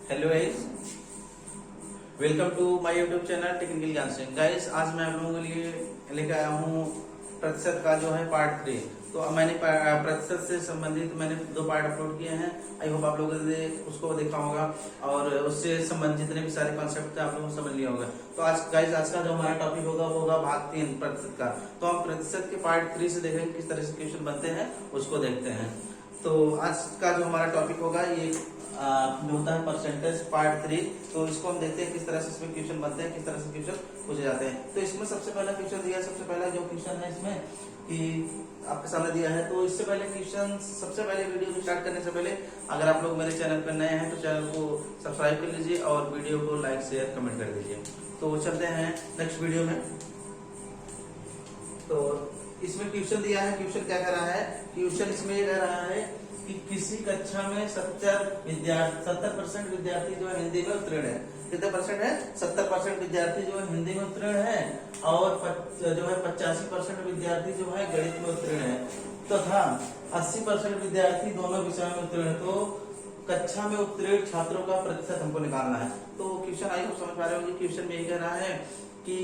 Hello guys, welcome to my YouTube channel Technical Gyan Singh. Guys, आज मैं आप लोगों के लिए लेकर आया हूँ प्रतिशत का जो है पार्ट 3। तो मैंने प्रतिशत से संबंधित मैंने 2 पार्ट अपलोड किए हैं। आई होप आप लोगों ने उसको देखा होगा और उससे संबंधित जितने भी सारे कॉन्सेप्ट थे आप लोगों को समझ लिया होगा। तो आज गाइस, आज का जो हमारा टॉपिक होगा वो होगा भाग 3 प्रतिशत का। तो हम प्रतिशत के पार्ट 3 से देखेंगे किस तरह से क्वेश्चन बनते हैं, उसको देखते हैं। तो आज का जो हमारा टॉपिक होगा ये होता है परसेंटेज पार्ट 3। तो इसको हम देखते हैं किस तरह से इसमें क्वेश्चन बनते हैं, किस तरह से क्वेश्चन पूछे जाते हैं। तो इसमें सबसे पहला क्वेश्चन दिया है, सबसे पहला जो क्वेश्चन है इसमें कि आपके सामने दिया है। तो इससे पहले क्वेश्चन, सबसे पहले वीडियो को स्टार्ट करने से पहले अगर आप लोग मेरे चैनल पर नए हैं तो चैनल को सब्सक्राइब कर लीजिए और वीडियो को लाइक शेयर कमेंट कर दीजिए। तो चलते हैं नेक्स्ट वीडियो में। तो इसमें क्वेश्चन दिया है, क्वेश्चन क्या कह रहा है, क्वेश्चन इसमें ये कह रहा है कि किसी कक्षा में 70% विद्यार्थी जो है हिंदी में उत्तीर्ण है। कितने परसेंट है? 70% विद्यार्थी जो है हिंदी में उत्तीर्ण है और जो है 85% विद्यार्थी जो है गणित में उत्तीर्ण है तथा 80% विद्यार्थी दोनों विषयों में उत्तीर्ण है। तो कक्षा में उत्तीर्ण छात्रों का प्रतिशत हमको निकालना है। तो क्वेश्चन आई हो समझ पा रहे होंगे। क्वेश्चन में ये कह रहा है कि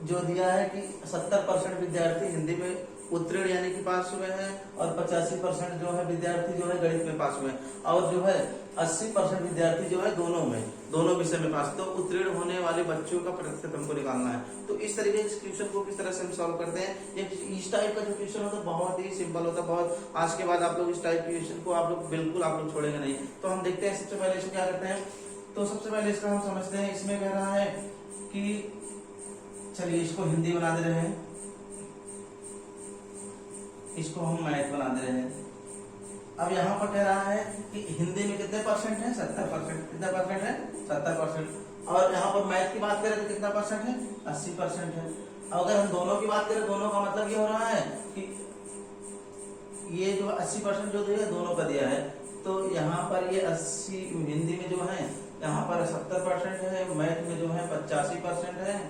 जो दिया है कि 70% विद्यार्थी हिंदी में उत्तीर्ण यानी कि पास हुए हैं और 85% जो है विद्यार्थी जो है गणित में पास हुए हैं और जो है 80% विद्यार्थी जो है दोनों विषय में पास। तो उत्तीर्ण होने वाले बच्चों का प्रतिशत हमको निकालना है। तो इस तरीके के क्वेश्चन को किस तरह से हम सॉल्व करते हैं, इस टाइप का जो क्वेश्चन होता है बहुत ही सिंपल होता है। बहुत आज के बाद आप लोग इस टाइप के क्वेश्चन को आप लोग बिल्कुल आप लोग छोड़ेंगे नहीं। तो हम देखते हैं सबसे पहले इसमें क्या करते हैं। तो सबसे पहले इसका हम समझते हैं। इसमें कह रहा है कि चलिए इसको हिंदी बना दे रहे हैं, इसको हम मैथ बना दे रहे हैं। अब यहाँ पर कह रहा है कि हिंदी में कितने परसेंट है? 70%। कितना परसेंट है? 70%। और यहाँ पर मैथ की बात करें तो कितना परसेंट है? 80% है। अगर हम दोनों की बात करें, दोनों का मतलब ये हो रहा है कि ये जो 80% जो दिया दोनों का दिया है। तो यहाँ पर ये 80 हिंदी में जो है, यहाँ पर 70% है, मैथ में जो है 85% है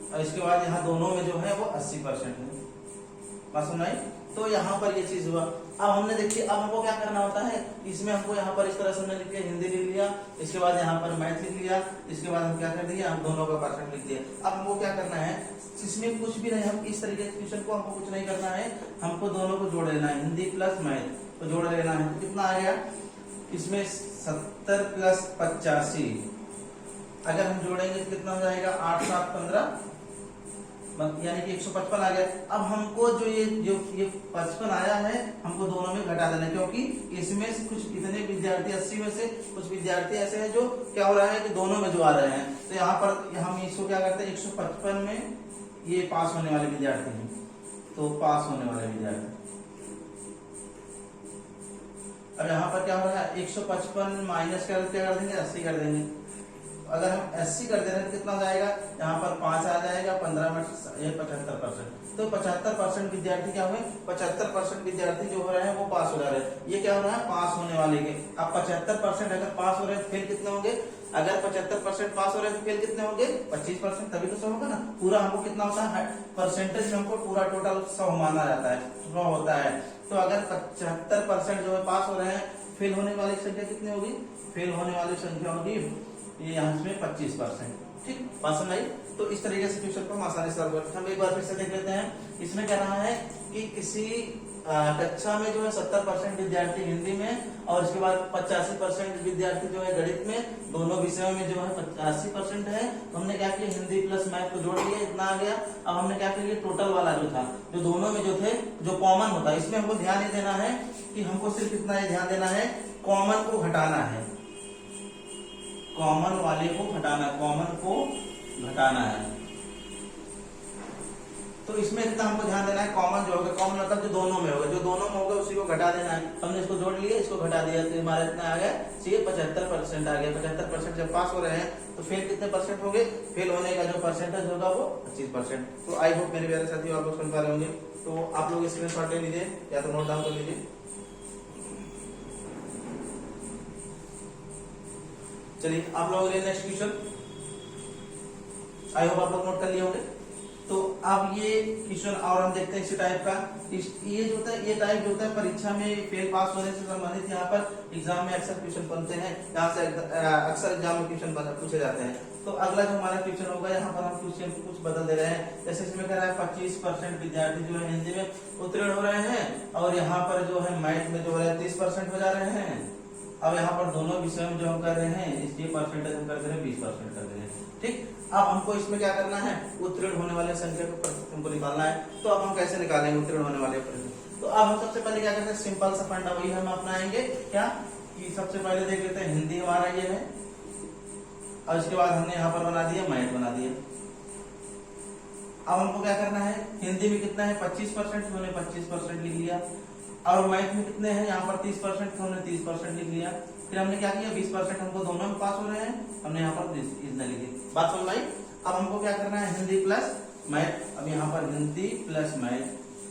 और इसके बाद यहाँ दोनों में जो है वो 80% है। बात सुनाई? तो यहाँ पर ये चीज हुआ। अब हमने देखिए, अब हमको क्या करना होता है, इसमें हमको यहाँ पर इस तरह से हमने लिख के हिंदी लिख लिया, इसके बाद यहाँ पर मैथ लिख लिया, इसके बाद हम क्या कर दिए, हम दोनों का परसेंट लिख दिया। अब हमको क्या करना है, इसमें कुछ भी नहीं, हम इस तरीके के क्वेश्चन को हमको कुछ नहीं करना है, हमको दोनों को जोड़ लेना है, हिंदी प्लस मैथ तो जोड़ लेना है। तो कितना आ गया इसमें? 70 प्लस 85 अगर हम जोड़ेंगे तो कितना हो जाएगा? 8 7 15 यानी कि 155 आ गया। अब हमको जो ये 55 आया है हमको दोनों में घटा देना है, क्योंकि इसमें से कुछ इतने विद्यार्थी 80 में से कुछ विद्यार्थी ऐसे हैं जो क्या हो रहा है कि दोनों में जो आ रहे हैं। तो यहाँ पर हम इसको क्या करते हैं, 155 में ये पास होने वाले विद्यार्थी हैं, तो पास होने वाले विद्यार्थी। अब यहाँ पर क्या हो रहा है, 155 माइनस क्या कर देंगे, 80 कर देंगे। अगर हम 80 कर दे रहे हैं तो कितना हो जाएगा, यहाँ पर 5 आ जाएगा, 15 में 75%। तो 75% विद्यार्थी क्या हुए, 75% विद्यार्थी जो हो रहे हैं वो पास हो जा रहे हैं। ये क्या हो रहा है, पास होने वाले के। अब 75% अगर पास हो रहे हैं फेल कितने होंगे? अगर 75% पास हो रहे हैं तो फेल कितने होंगे? 25%। तभी तो 100 होगा ना। पूरा हमको कितना होता है, परसेंटेज हमको पूरा टोटल 100 माना जाता है, 100 होता है। तो अगर 75% जो है पास हो रहे हैं, फेल होने वाली संख्या कितनी होगी? फेल होने वाली संख्या होगी ये यहाँ में 25%। ठीक, बात समझ आई? तो इस तरीके से क्वेश्चन को हम आसानी से सॉल्व करते हैं। हम एक बार फिर से देख लेते हैं। इसमें कह रहा है कि किसी कक्षा में जो है 70% विद्यार्थी हिंदी में और इसके बाद 85% विद्यार्थी जो है गणित में, दोनों विषयों में जो है 80% है। तो हमने क्या किया, हिंदी प्लस मैथ को जोड़ लिया, इतना आ गया। अब हमने क्या किया, टोटल वाला जो था, जो दोनों में जो थे, जो कॉमन होता है, इसमें हमको ध्यान ये देना है कि हमको सिर्फ इतना ध्यान देना है, कॉमन को घटाना है, कॉमन वाले को घटाना, कॉमन को घटाना है। तो इसमें इतना हमको ध्यान देना है, कॉमन जो होगा, कॉमन मतलब जो दोनों में होगा, जो दोनों में होगा उसी को घटा देना है। हमने इसको जोड़ लिया, इसको घटा दिया, तो हमारा इतना आ गया, 75% आ गया। 75% जब पास हो रहे हैं तो फेल कितने परसेंट हो गए? फेल होने का जो परसेंटेज होगा वो 25%। तो आई होप मेरे प्यारे साथियों आप लोग सुन पा रहे होंगे। तो आप लोग स्क्रीनशॉट ले लीजिए या तो नोट डाउन कर लीजिए। चलिए आप लोगों के लिए नेक्स्ट क्वेश्चन, आई होप आप लोग नोट कर लिए होंगे। तो अब ये क्वेश्चन और हम देखते हैं इसी टाइप का। ये जो होता है, ये टाइप जो होता है परीक्षा में फेल पास होने से संबंधित यहाँ पर एग्जाम में अक्सर क्वेश्चन बनते हैं, यहाँ से अक्सर एग्जाम में क्वेश्चन पूछे जाते हैं। तो अगला जो हमारा क्वेश्चन होगा, यहाँ पर हम क्वेश्चन कुछ बदल दे रहे हैं। जैसे इसमें कह रहा है 25% विद्यार्थी जो है हिंदी में उत्तीर्ण हो रहे हैं, और यहाँ पर जो है मैथ में जो है 30% हो जा रहे हैं। अब यहाँ पर दोनों विषयों में जो हम कर रहे हैं, इसलिए परसेंटेज हम कर दे रहे हैं 20% कर दे रहे हैं। ठीक, अब हमको इसमें क्या करना है, उत्तीर्ण होने वाले संख्या को हमको निकालना है। तो अब हम कैसे निकालेंगे उत्तीर्ण होने वाले? तो अब हम सबसे पहले क्या करते हैं, सिंपल सा फंडा वही हम अपनाएंगे। क्या कि सबसे पहले देख लेते हैं हिंदी हमारा ये है, और इसके बाद हमने यहाँ पर बना दिया मैथ बना दिया। अब हमको क्या करना है, हिंदी में कितना है 25%, हमने 25% लिख लिया, और मैथ में कितने हैं यहाँ पर 30%, हमने 30% लिख लिया। फिर हमने क्या किया, 20% हमको दोनों में पास हो रहे हैं, हमने यहाँ पर इतना लिखे। बात समझ में आई? अब हमको क्या करना है, हिंदी प्लस मैथ। अब यहाँ पर हिंदी प्लस मैथ,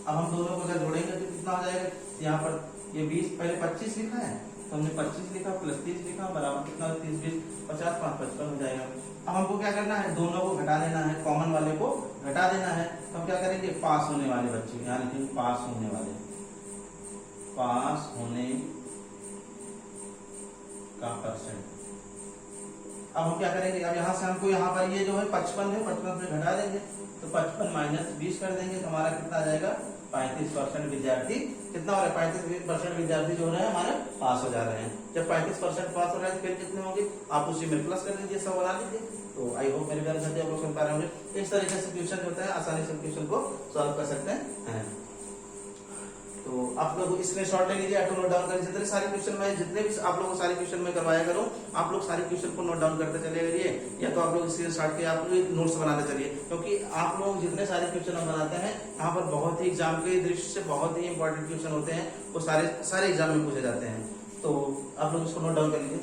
अब हम दोनों को अगर जोड़ेंगे तो कितना हो जाएगा, यहाँ पर ये 20 पहले 25 लिखा है, तो हमने 25 लिखा प्लस 30 लिखा, बराबर कितना 30 20 50 5 55 हो जाएगा। अब हमको क्या करना है, दोनों को घटा देना है, कॉमन वाले को घटा देना है। तो हम क्या करेंगे, पास होने वाले बच्चे, यहाँ लिखेंगे पास होने वाले, पास होने का परसेंट। अब हम क्या करेंगे, अब यहाँ से हमको यहाँ पर ये जो है 55 है, 55 से घटा देंगे, तो 55 माइनस 20 कर देंगे, तो हमारा कितना आ जाएगा, 35% विद्यार्थी कितना हो रहा है, 35% विद्यार्थी जो है हमारे पास हो जा रहे हैं। जब 35% पास हो रहे हैं, फिर कितने होंगे, आप उसी में प्लस कर लीजिए, सब बना लीजिए। तो आई होप मेरे प्यारे साथी आप लोग समझ पा रहे होंगे। इस तरीके से क्वेश्चन होता है, आसानी से क्वेश्चन को सॉल्व कर सकते हैं। तो आप लोग स्क्रीनशॉट ले लीजिए, ऑटो नोट डाउन कर लीजिए। सारे क्वेश्चन में जितने भी आप लोग सारे क्वेश्चन में करवाया करूं, आप लोग सारे क्वेश्चन को नोट डाउन करते चले जाइए, या तो आप लोग स्क्रीनशॉट के आप लोग नोट्स बनाते चलिए, क्योंकि आप लोग जितने सारे क्वेश्चन हम बनाते हैं, यहाँ पर बहुत ही एग्जाम के दृष्टि से बहुत ही इंपॉर्टेंट क्वेश्चन होते हैं, वो सारे एग्जाम में पूछे जाते हैं। तो आप लोग इसको नोट डाउन कर लीजिए।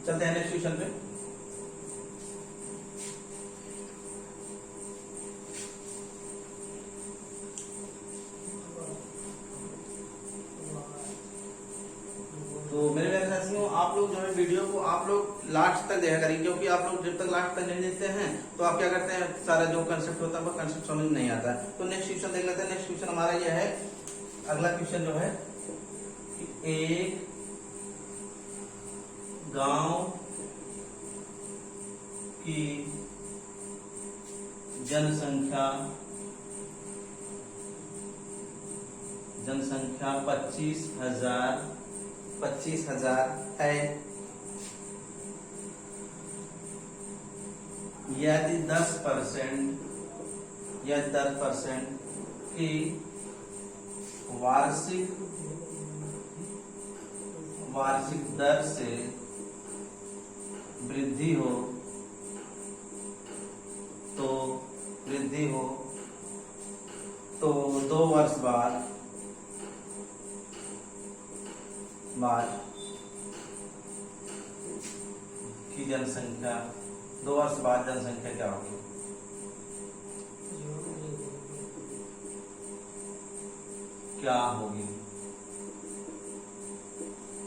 चलते हैं नेक्स्ट क्वेश्चन पे। तो मेरे प्यारे साथियों, आप लोग जो है वीडियो को आप लोग लास्ट तक देखा करिए, क्योंकि आप लोग जब तक लास्ट तक नहीं देखते हैं तो आप क्या करते हैं, सारा जो कंसेप्ट होता है वो कंसेप्ट समझ नहीं आता है। तो नेक्स्ट क्वेश्चन देख लेते हैं। नेक्स्ट क्वेश्चन हमारा यह है, अगला क्वेश्चन जो है, एक गांव की जनसंख्या 25,000 है। यदि 10% की वार्षिक दर से वृद्धि हो तो 2 वर्ष बाद की जनसंख्या, 2 वर्ष बाद जनसंख्या क्या होगी? क्या होगी?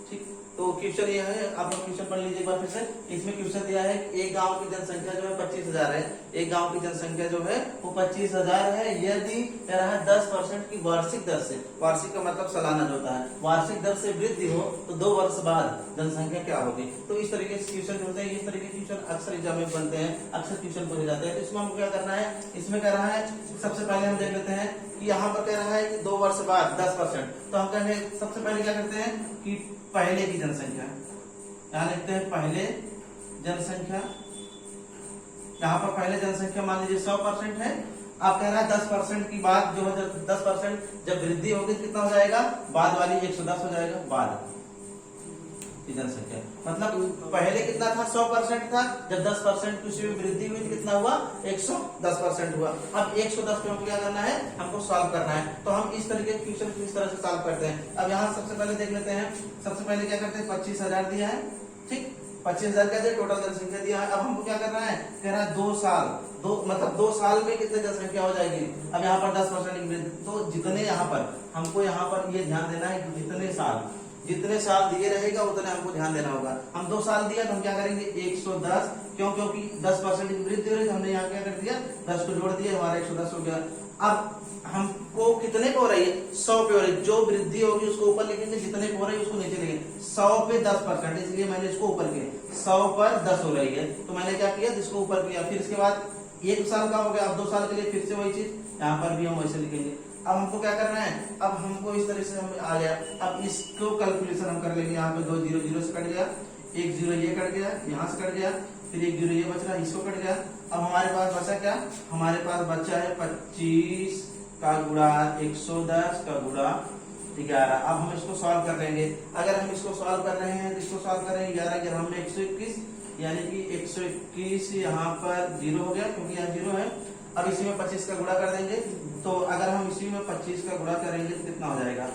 ठीक, तो क्वेश्चन यह है, आप लोग क्वेश्चन पढ़ लीजिए एक बार फिर से। इसमें क्वेश्चन दिया है कि एक गांव की जनसंख्या जो है 25,000 है, एक गांव की जनसंख्या जो है वो 25,000 है। यदि कह रहा है 10% की वार्षिक दर से, वार्षिक का मतलब सालाना जो होता है, वार्षिक दर से वृद्धि हो तो 2 वर्ष बाद जनसंख्या क्या होगी? तो इस तरीके से क्वेश्चन होते हैं, इस तरीके के क्वेश्चन अक्सर एग्जाम में बनते हैं, अक्सर क्वेश्चन पूछे जाते हैं। तो इसमें हमको क्या करना है, इसमें कह रहा है सबसे पहले हम देख लेते हैं कि यहाँ पर कह रहा है कि 2 वर्ष बाद 10%, तो हम कहेंगे सबसे पहले क्या करते हैं कि पहले की जनसंख्या, यहाँ लिखते हैं पहले जनसंख्या। यहाँ पर पहले जनसंख्या मान लीजिए 100% है। आप कह रहा है 10% की बाद जो है, 10% जब वृद्धि होगी कितना हो जाएगा, बाद वाली 110 हो जाएगा, बाद की जनसंख्या। मतलब पहले कितना था, 100% था, जब 10% की उसमें वृद्धि हुई तो कितना हुआ, 110% हुआ। अब 110 पे हमको क्या करना है, हमको सॉल्व करना है। तो हम इस तरीके के क्वेश्चन को इस तरह से सॉल्व करते हैं। अब यहाँ सबसे पहले देख लेते हैं, सबसे पहले क्या करते हैं, 25,000 दिया है, ठीक, 25,000 का टोटल जनसंख्या दिया है। अब हमको क्या करना है, कह रहा है 2 साल, मतलब 2 साल में कितने जनसंख्या हो जाएगी। अब यहाँ पर 10% की वृद्धि, तो जितने यहाँ पर हमको यहाँ पर ये ध्यान देना है कि जितने साल जितने साल दिए रहेगा उतने हमको ध्यान देना होगा। हम 2 साल दिया तो हम क्या करेंगे 110, क्यों, क्योंकि 10% की वृद्धि हो रही है, हमने यहाँ क्या कर दिया 10 को जोड़ दिया, हमारा 110 हो गया। अब हमको कितने पे हो रही है 100 पे हो रही है, जो वृद्धि होगी उसको ऊपर लिखेंगे, जितने पे हो रही है उसको नीचे लिखेंगे। 100 पे 10%, इसलिए मैंने इसको ऊपर किया, 100 पर 10 हो रही है तो मैंने क्या किया इसको ऊपर किया। फिर इसके बाद 1 साल का हो गया, अब 2 साल के लिए फिर से वही चीज यहाँ पर भी हम वैसे लिखेंगे। अब हमको क्या करना है, अब हमको इस तरह से हम आ गया, अब इसको कैलकुलेशन हम कर लेंगे। यहाँ पे 2 0 0 से कट गया, 1 0 ये कट गया, यहाँ से कट गया, फिर 1 0 ये बच रहा, इसको कट गया। अब हमारे पास बचा क्या, हमारे पास बचा है 25 का गुणा 110 का गुणा 11। अब हम इसको सॉल्व कर लेंगे। अगर हम इसको सॉल्व कर रहे हैं तो इसको सॉल्व करेंगे 11 11 में 121, यानी कि 121 यहाँ पर 0 हो गया क्योंकि यहाँ 0 है। अब इसी में 25 का गुणा कर देंगे, तो अगर हम इसी में 25 का गुणा करेंगे तो कितना हो जाएगा,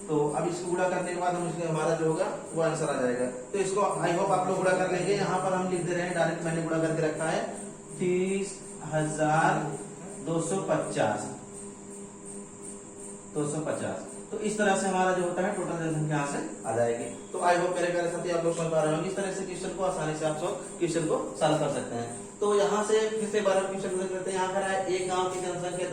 तो अब इसको गुणा करने के बाद हम इसमें हमारा जो होगा वो आंसर आ जाएगा। तो इसको आई होप आप लोग गुणा कर लेंगे। यहाँ पर हम लिख दे रहे हैं डायरेक्ट, मैंने गुणा करके रखा है 30,250 250। तो इस तरह से हमारा जो होता है टोटल जनसंख्या यहाँ से आ जाएगी। तो आई होप मेरे प्यारे साथी आप लोग समझ पा रहे होंगे। इस तरह से क्वेश्चन को आसानी से आप क्वेश्चन को सॉल्व कर सकते हैं। तो यहाँ से फिर से 12 क्वेश्चन देख लेते हैं। यहाँ पर है एक गांव की जनसंख्या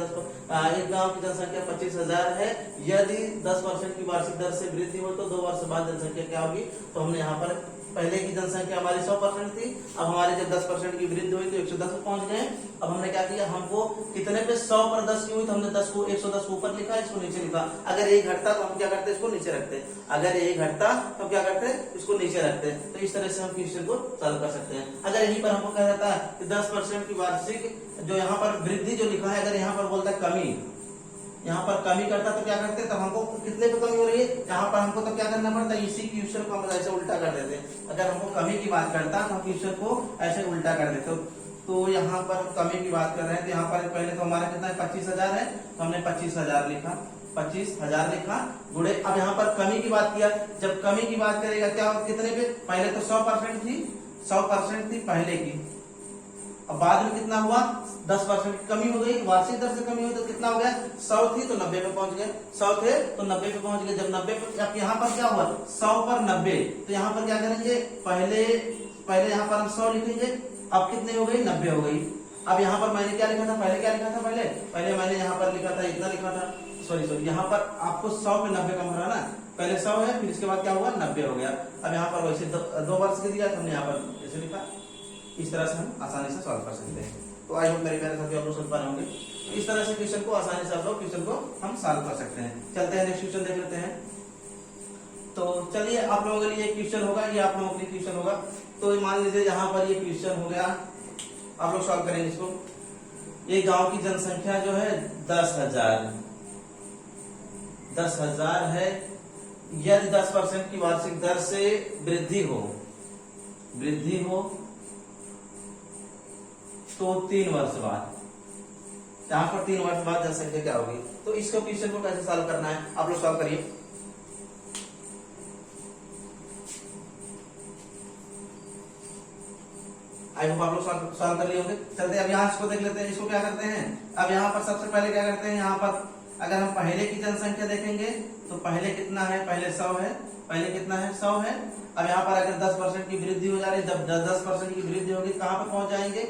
25,000 है, यदि 10% की वार्षिक दर से वृद्धि हो तो 2 वर्ष बाद जनसंख्या क्या होगी। तो हमने यहाँ पर पहले की जनसंख्या हमारी 100% थी, अब हमारी जब 10% की वृद्धि हुई तो 110 पे पहुंच गए। अब हमने क्या किया, हमको कितने पे 100 पर 10 की हुई तो हमने 10 को 110 को ऊपर लिखा, इसको नीचे लिखा। अगर ये घटता तो हम क्या करते, इसको नीचे रखते, अगर ये घटता तो क्या करते, इसको नीचे रखते। तो इस तरह से हम क्वेश्चन को सॉल्व कर सकते हैं। अगर यहीं पर हमको कह जाता है कि 10% की वार्षिक जो यहाँ पर वृद्धि जो लिखा है, अगर यहाँ पर बोलता कमी, यहाँ पर कमी करता तो क्या करते, तब हमको कितने पे कमी हो रही है, यहाँ पर हमको तो क्या करना पड़ता है, इसी क्वेश्चन को हम ऐसे उल्टा कर देते। अगर हमको कमी की बात करता तो हम क्वेश्चन को ऐसे उल्टा कर देते। तो यहाँ पर हम कमी की बात कर रहे हैं, तो यहाँ पर पहले तो हमारा कितना है 25,000 है, तो हमने 25,000 लिखा, 25,000 लिखा गुणे। अब यहाँ पर कमी की बात किया, जब कमी की बात करेगा क्या कितने पे, पहले तो 100% थी, 100% थी पहले की, अब बाद में कितना हुआ 10% की कमी हो गई, वार्षिक दर से कमी हुई तो कितना हो गया, 100 थी तो 90 पे पहुंच गए, 100 थे तो 90 पे पहुंच गए। जब 90 पे, अब यहाँ पर क्या हुआ 100 पर 90, तो यहाँ पर क्या करेंगे, पहले यहाँ पर हम 100 लिखेंगे, अब कितने हो गई 90 हो गई। अब यहाँ पर मैंने क्या लिखा था, पहले क्या लिखा था, पहले मैंने यहाँ पर लिखा था इतना लिखा था, सॉरी यहाँ पर आपको 100 पे 90 कम हो रहा ना, पहले 100 है फिर इसके बाद क्या हुआ 90 हो गया। अब यहाँ पर वैसे 2 वर्ष के दिया तो हमने यहाँ पर ऐसे लिखा। इस तरह से हम आसानी से सॉल्व कर सकते हैं। तो आई होप मेरे प्यारे साथियों आप लोग समझ पा रहे होंगे। इस तरह से क्वेश्चन को आसानी से आप लोग क्वेश्चन को हम सॉल्व कर सकते हैं। चलते हैं नेक्स्ट क्वेश्चन देख लेते हैं। तो चलिए आप लोगों के लिए क्वेश्चन होगा, ये आप लोगों के लिए क्वेश्चन होगा। तो मान लीजिए यहाँ पर ये क्वेश्चन हो गया, आप लोग सॉल्व करेंगे इसको। ये गांव की जनसंख्या जो है 10,000 है, यदि 10% की वार्षिक दर से वृद्धि हो तो 3 वर्ष बाद, यहाँ पर 3 वर्ष बाद जनसंख्या क्या होगी। तो इसको क्वेश्चन को कैसे सॉल्व करना है आप लोग सॉल्व करिए। आई होप आप लोग सॉल्व कर लिए होंगे। चलते अब यहाँ इसको देख लेते हैं, इसको क्या करते हैं। अब यहाँ पर सबसे पहले क्या करते हैं, यहाँ पर अगर हम पहले की जनसंख्या देखेंगे तो पहले कितना है, पहले 100 है, पहले कितना है 100 है। अब यहाँ पर अगर 10% की वृद्धि हो जा रही है, जब 10% की वृद्धि होगी कहाँ पर पहुंच जाएंगे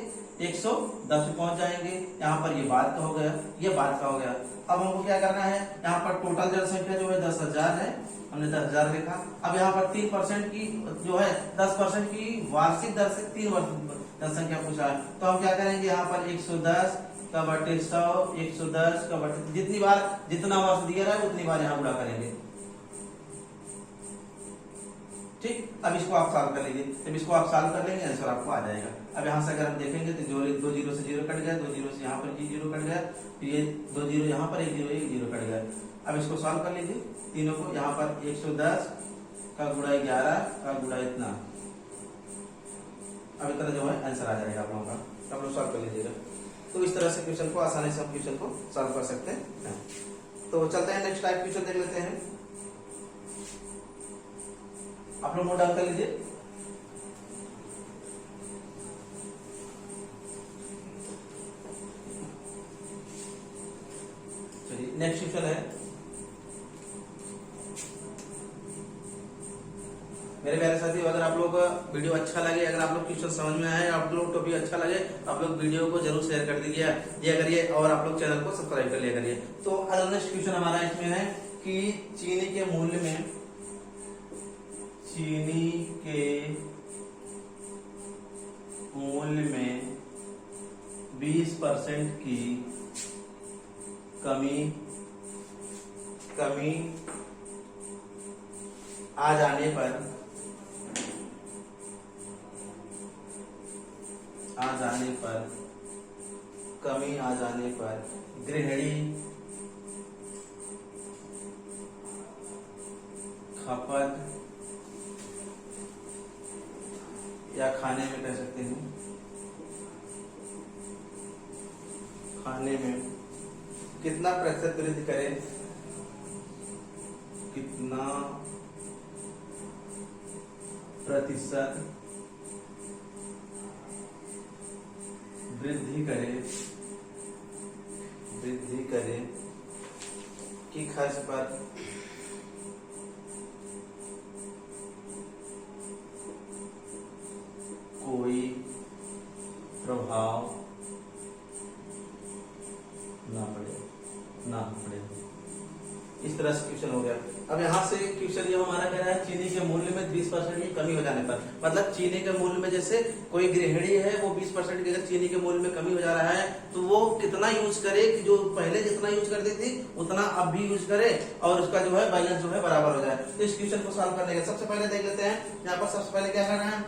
110 पे पहुंच जाएंगे। यहाँ पर ये बाद का हो गया, ये बाद का हो गया। अब हमको क्या करना है, यहाँ पर टोटल जनसंख्या जो है 10,000 है, हमने 10,000 लिखा। अब यहाँ पर 3% की जो है 10% की वार्षिक दर से 3 वर्ष जनसंख्या पूछा है, तो हम क्या करेंगे, यहाँ पर 110 का बटे 100, 110 का बटे जितना वर्ष दिया रहा है उतनी बार यहाँ गुणा करेंगे। ठीक, अब इसको आप सॉल्व कर लीजिए। जब इसको आप सॉल्व कर लेंगे आंसर आपको आ जाएगा। अब यहाँ से अगर हम देखेंगे तो 2 0 से 0 कट गया, 2 0 से यहाँ पर 0 कट गया, फिर ये 2 0 यहाँ पर 1 0 कट गया। अब इसको सॉल्व कर लीजिए तीनों को। यहाँ पर 110 का गुणा 11 का गुणा इतना, अब इतना जो है आंसर आ जाएगा आप लोगों का। आप लोग सॉल्व कर लीजिएगा। तो इस तरह से क्वेश्चन को आसानी से हम क्वेश्चन को सॉल्व कर सकते हैं। तो चलते हैं नेक्स्ट टाइप क्वेश्चन देख लेते हैं। आप लोग नोट डाउन कर लीजिए। चलिए नेक्स्ट क्वेश्चन है, मेरे प्यारे साथियों, अगर आप लोग को वीडियो अच्छा लगे, अगर आप लोग क्वेश्चन समझ में आए, आप लोग को भी अच्छा लगे, आप लोग वीडियो को जरूर शेयर कर दिया करिए और आप लोग चैनल को सब्सक्राइब कर लिया करिए। तो अगला नेक्स्ट क्वेश्चन हमारा इसमें है कि चीनी के मूल्य में 20% की कमी आ जाने पर गृहिणी खपत या खाने में कह सकते हैं, खाने में कितना प्रतिशत वृद्धि करे, कितना प्रतिशत वृद्धि करे कि खर्च पर कोई प्रभाव ना पड़े। इस तरह से क्वेश्चन हो गया। अब यहाँ से क्वेश्चन ये हमारा कह रहा है चीनी के मूल्य में 20% की कमी हो जाने पर, मतलब चीनी के मूल्य में जैसे कोई गृहिणी है वो 20% की अगर चीनी के मूल्य में कमी हो जा रहा है तो वो कितना यूज करे कि जो पहले जितना यूज करती थी उतना अब भी यूज करे और उसका जो है बैलेंस जो है बराबर हो जाए। तो इस क्वेश्चन को सॉल्व करने के सबसे पहले देख लेते हैं यहाँ पर सबसे पहले क्या करना है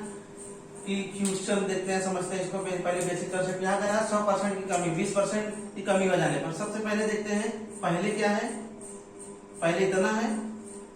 कि क्वेश्चन देखते हैं, समझते हैं इसको। पहले बेसिक कंसेप्ट यहाँ कर रहा है 100% की कमी, 20% की कमी हो जाने पर। सबसे पहले देखते हैं पहले क्या है, पहले इतना है।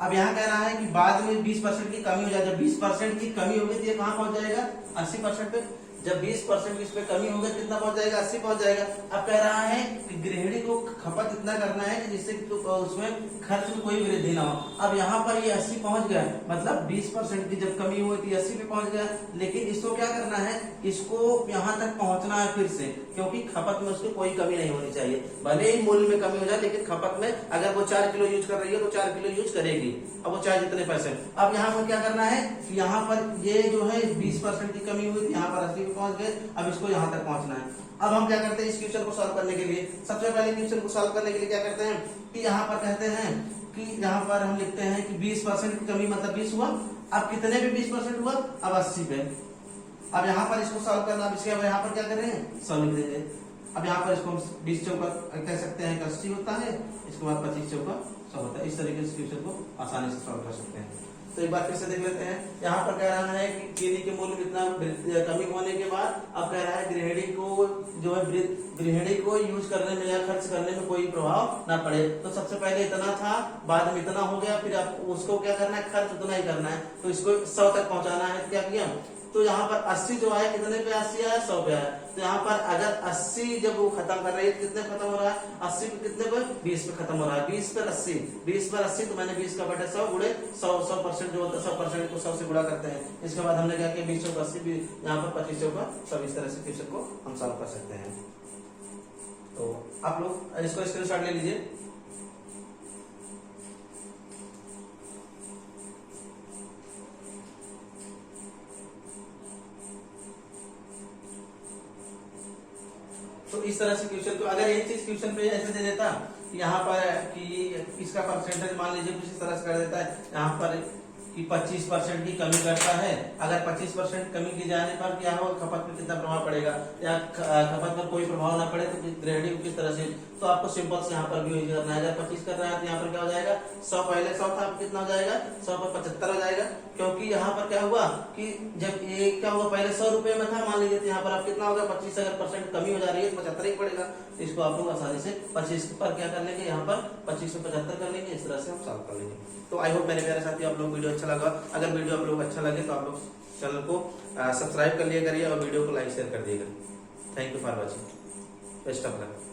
अब यहाँ कह रहा है कि बाद में 20% की कमी हो जाए। जब 20% की कमी होगी तो ये कहाँ पहुंच जाएगा 80% पे। जब 20% की इसमें कमी होगी कितना पहुंच जाएगा 80 पहुंच जाएगा। अब कह रहा है कि गृहिणी को खपत इतना करना है कि जिससे उसमें खर्च में कोई वृद्धि ना हो। अब यहाँ पर ये 80 पहुंच गया, मतलब 20% की जब कमी हुई थी 80 पे पहुंच गया। लेकिन इसको क्या करना है, इसको यहाँ तक पहुंचना है फिर से, क्योंकि खपत में उसकी कोई कमी नहीं होनी चाहिए। भले ही मूल्य में कमी हो जाए लेकिन खपत में अगर वो 4 किलो यूज कर रही है तो 4 किलो यूज करेगी, अब वो चाहे जितने पैसे। अब यहाँ पर क्या करना है कि यहाँ पर ये जो है 20% की कमी हुई थी, यहाँ पर 80 पे पहुंच गए। अब इसको यहाँ तक पहुंचना है। अब हम क्या करते हैं इस क्वेश्चन को सॉल्व करने के लिए, सबसे पहले क्वेश्चन को सॉल्व करने के लिए क्या करते हैं कि यहाँ पर कहते हैं कि यहाँ पर हम लिखते हैं कि 20% की कमी मतलब 20 हुआ। अब कितने पे 20% हुआ, अब 80 पे। अब यहाँ पर इसको सॉल्व करना, अब इसके अब यहाँ पर क्या करें 100 लिख देंगे। अब यहाँ पर इसको 20 चौका कह सकते हैं 80 होता है, इसके बाद 25 चौका 100 होता है। इस तरीके से क्वेश्चन को आसानी से सॉल्व कर सकते हैं। तो एक बार फिर से देख लेते हैं। यहाँ पर कह रहा है कि चीनी के मूल्य में इतना कमी होने के बाद अब कह रहा है गृहिणी को जो है गृहिणी को यूज करने में या खर्च करने में कोई प्रभाव ना पड़े। तो सबसे पहले इतना था, बाद में इतना हो गया, फिर अब उसको क्या करना है खर्च उतना ही करना है, तो इसको 100 तक पहुंचाना है। क्या किया, तो यहाँ पर 80 जो है कितने पे 80 आया 100 पे आया। तो यहाँ पर अगर 80 जब वो खत्म कर रही है कितने खत्म हो रहा है 80 पे कितने पर 20 पे खत्म हो रहा है। 20 पर 80 तो मैंने 20 का बटे 100 गुणे 100% जो होता है 100% को 100 से गुणा करते हैं। इसके बाद हमने क्या किया 20 चौका 80, यहाँ पर 25 चौका 100। इस तरह से क्वेश्चन को हम सॉल्व कर सकते हैं। तो आप लोग इसको स्क्रीनशॉट ले लीजिए। तो इस तरह से क्वेश्चन को अगर एक चीज क्वेश्चन पे ऐसे दे देता कि यहाँ पर कि इसका परसेंटेज मान लीजिए कुछ इस तरह से कर देता है यहाँ पर कि 25% की कमी करता है। अगर 25% कमी की जाने पर क्या हो खपत पर कितना प्रभाव पड़ेगा, या खपत पर कोई प्रभाव ना पड़े तो गृहिणी को किस तरह से। तो आपको सिंपल से यहाँ पर भी यूज करना है। अगर 25 कर रहा है तो यहाँ पर क्या हो जाएगा 100, पहले 100 था अब कितना हो जाएगा 100 पर 75 हो जाएगा। क्योंकि यहाँ पर क्या हुआ कि जब ये क्या हुआ पहले 100 रुपए में था मान लीजिए, तो यहाँ पर आप कितना होगा 25 अगर % कमी हो जा रही है तो 75 ही पड़ेगा। तो इसको आप लोग आसानी से 25 पर क्या कर लेंगे, यहाँ पर 25 से 75 कर लेंगे। इस तरह से हम सॉल्व कर लेंगे। तो आई होप मेरे प्यारे साथी आप लोग वीडियो अच्छा लगा। अगर वीडियो आप लोग अच्छा लगे तो आप लोग चैनल को सब्सक्राइब कर लिया करिए और वीडियो को लाइक शेयर कर दिएगा। Thank you for watching. Best of luck.